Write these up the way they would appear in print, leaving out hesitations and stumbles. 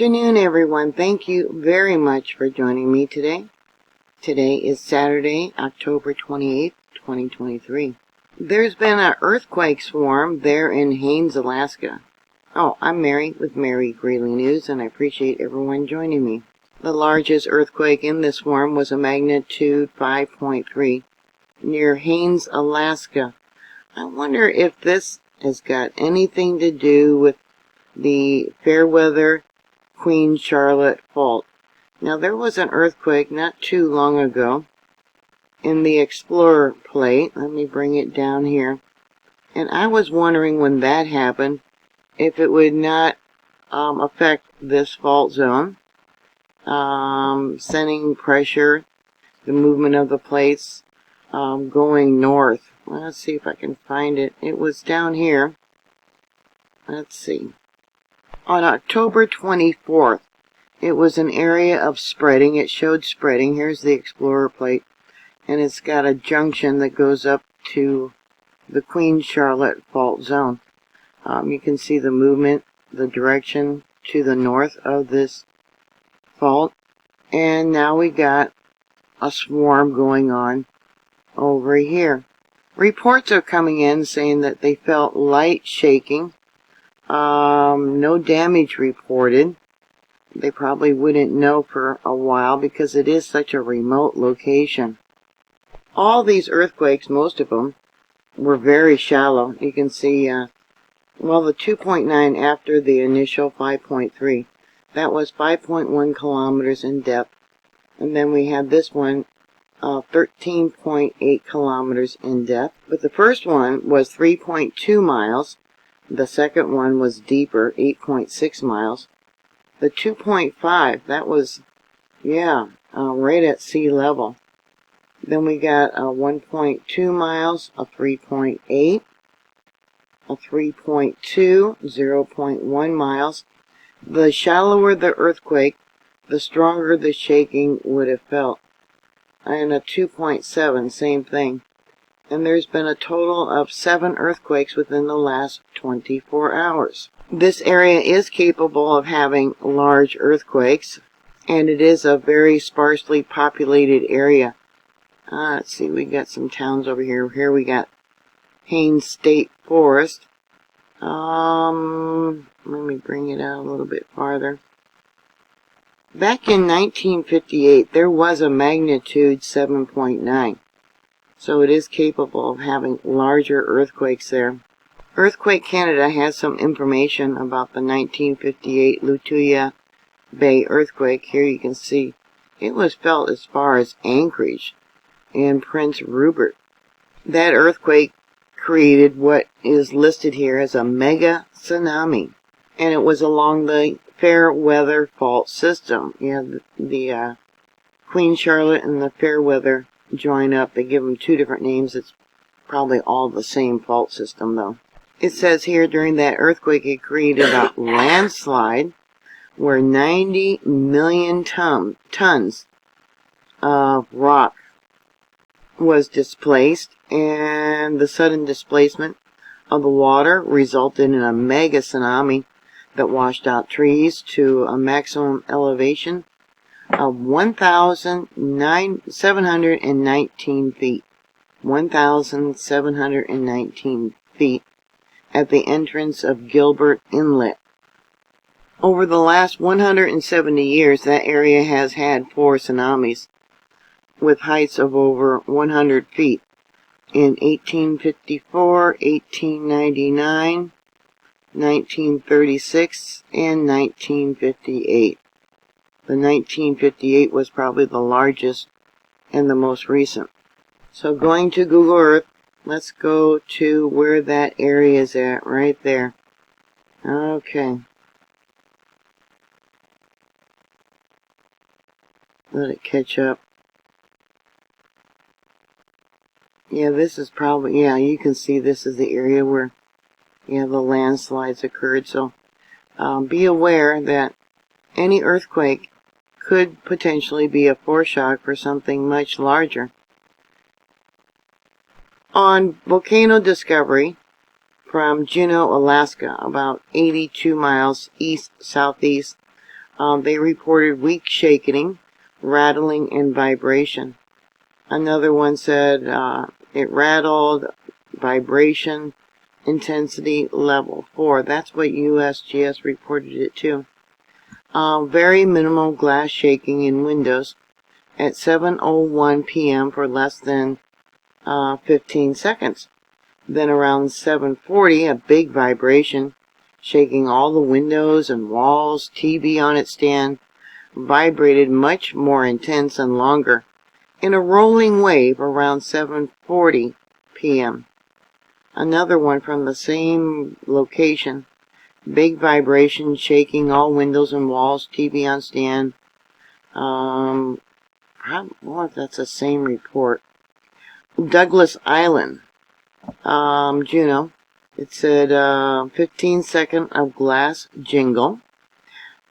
afternoon, everyone. Thank you very much for joining me today. Today is Saturday, October 28th, 2023. There's been an earthquake swarm there in Haines, Alaska. Oh, I'm Mary with Mary Greeley News, and I appreciate everyone joining me. The largest earthquake in this swarm was a magnitude 5.3 near Haines, Alaska. I wonder if this has got anything to do with the Fairweather Queen Charlotte Fault. Now, there was an earthquake not too long ago in the Explorer Plate. Let me bring it down here. And I was wondering when that happened if it would not affect this fault zone, sending pressure, the movement of the plates going north. Let's see if I can find it. It was down here. Let's see. On October 24th, it was an area of spreading. It showed spreading. Here's the Explorer Plate. And it's got a junction that goes up to the Queen Charlotte Fault Zone. You can see the movement, the direction to the north of this fault. And now we got a swarm going on over here. Reports are coming in saying that they felt light shaking. No damage reported. They probably wouldn't know for a while because it is such a remote location. All these earthquakes, most of them, were very shallow. You can see, the 2.9 after the initial 5.3, that was 5.1 kilometers in depth. And then we had this one, 13.8 kilometers in depth. But the first one was 3.2 miles. The second one was deeper, 8.6 miles. The 2.5, that was, right at sea level. Then we got a 1.2 miles, a 3.8, a 3.2, 0.1 miles. The shallower the earthquake, the stronger the shaking would have felt. And a 2.7, same thing. And there's been a total of 7 earthquakes within the last 24 hours. This area is capable of having large earthquakes, and it is a very sparsely populated area. Let's see, we got some towns over here. Here we got Haines State Forest. Let me bring it out a little bit farther. Back in 1958, there was a magnitude 7.9. So it is capable of having larger earthquakes there. Earthquake Canada has some information about the 1958 Lituya Bay earthquake. Here you can see it was felt as far as Anchorage and Prince Rupert. That earthquake created what is listed here as a mega tsunami, and it was along the Fairweather Fault System. The Queen Charlotte and the Fairweather join up. They give them 2 different names. It's probably all the same fault system, though. It says here during that earthquake it created a landslide where 90 million tons of rock was displaced, and the sudden displacement of the water resulted in a mega tsunami that washed out trees to a maximum elevation of 1,719 feet. 1,719 feet at the entrance of Gilbert Inlet. Over the last 170 years, that area has had 4 tsunamis with heights of over 100 feet. In 1854, 1899, 1936, and 1958. The 1958 was probably the largest and the most recent. So going to Google Earth, let's go to where that area is at, right there. Okay. Let it catch up. Yeah, this is probably, you can see this is the area where, the landslides occurred. So be aware that any earthquake could potentially be a foreshock for something much larger. On volcano discovery from Juneau, Alaska, about 82 miles east-southeast They reported weak shaking, rattling, and vibration. Another one said it rattled, vibration, intensity level 4. That's what USGS reported it to. Very minimal glass shaking in windows at 7:01 p.m. for less than 15 seconds. Then around 7:40, a big vibration, shaking all the windows and walls. TV on its stand vibrated much more intense and longer in a rolling wave around 7:40 p.m. Another one from the same location. Big vibration, shaking all windows and walls, TV on stand. I wonder if that's the same report. Douglas Island, Juneau. It said 15-second of glass jingle.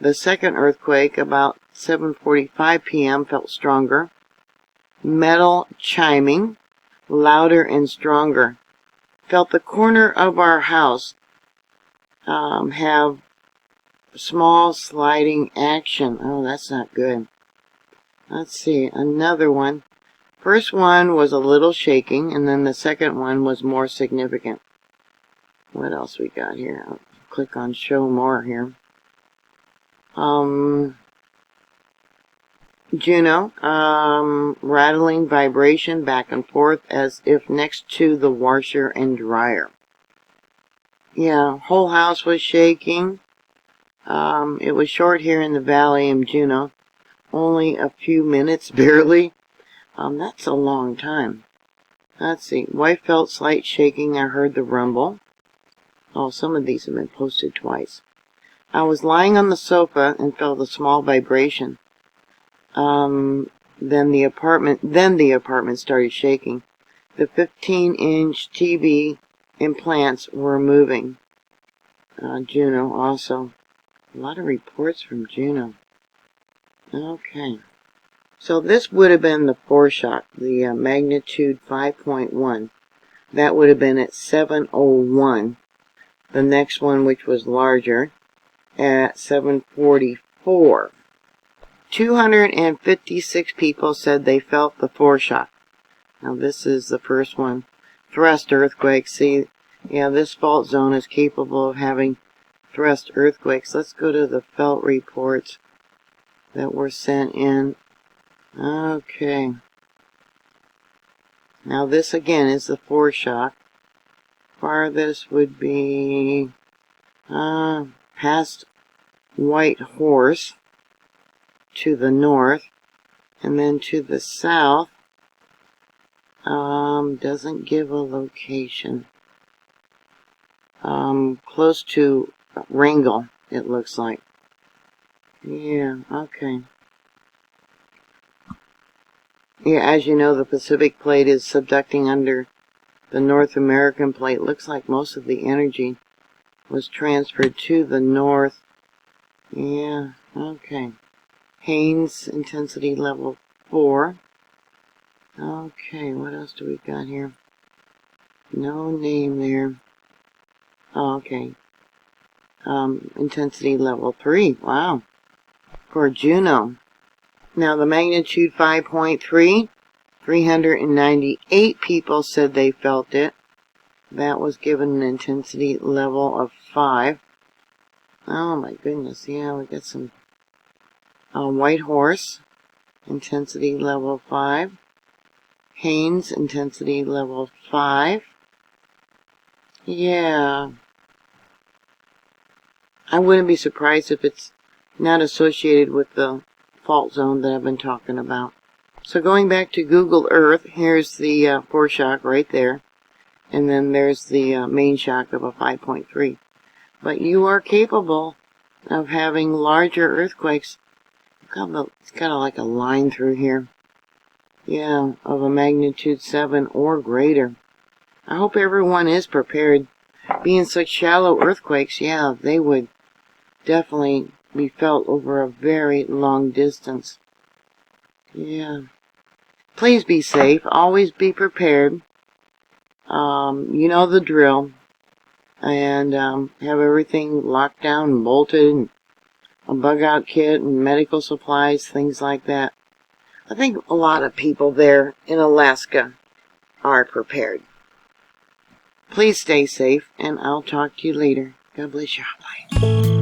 The second earthquake, about 7:45 p.m., felt stronger. Metal chiming, louder and stronger. Felt the corner of our house have small sliding action. Oh, that's not good. Let's see, another one. First one was a little shaking, and then the second one was more significant. What else we got here? I'll click on show more here. Juneau, rattling vibration back and forth as if next to the washer and dryer. Yeah, whole house was shaking. It was short here in the valley in Juneau. Only a few minutes, barely. That's a long time. Let's see. Wife felt slight shaking. I heard the rumble. Oh, some of these have been posted twice. I was lying on the sofa and felt a small vibration. Then the apartment started shaking. The 15-inch TV and plants were moving. Juneau also. A lot of reports from Juneau. Okay. So this would have been the foreshock, the magnitude 5.1. That would have been at 7:01. The next one, which was larger, at 7:44. 256 people said they felt the foreshock. Now this is the first one. Thrust earthquake. See, yeah, this fault zone is capable of having thrust earthquakes. Let's go to the felt reports that were sent in. Okay. Now this again is the foreshock. Farthest would be past White Horse to the north, and then to the south. Doesn't give a location. Close to Wrangell, it looks like. Yeah, okay. Yeah, as you know, the Pacific plate is subducting under the North American plate. Looks like most of the energy was transferred to the north. Yeah, okay. Haines, intensity level 4. Okay, what else do we got here? No name there. Oh, okay. Intensity level 3. Wow. For Juneau. Now the magnitude 5.3. 398 people said they felt it. That was given an intensity level of 5. Oh my goodness. Yeah, we got some White Horse. Intensity level 5. Haines, intensity level 5. Yeah. I wouldn't be surprised if it's not associated with the fault zone that I've been talking about. So going back to Google Earth, here's the foreshock right there. And then there's the main shock of a 5.3. But you are capable of having larger earthquakes. It's got like a line through here. Yeah, of a magnitude 7 or greater. I hope everyone is prepared. Being such shallow earthquakes, yeah, they would definitely be felt over a very long distance. Yeah. Please be safe. Always be prepared. You know the drill. And have everything locked down and bolted. a bug out kit and medical supplies, things like that. I think a lot of people there in Alaska are prepared. Please stay safe, and I'll talk to you later. God bless you. Bye.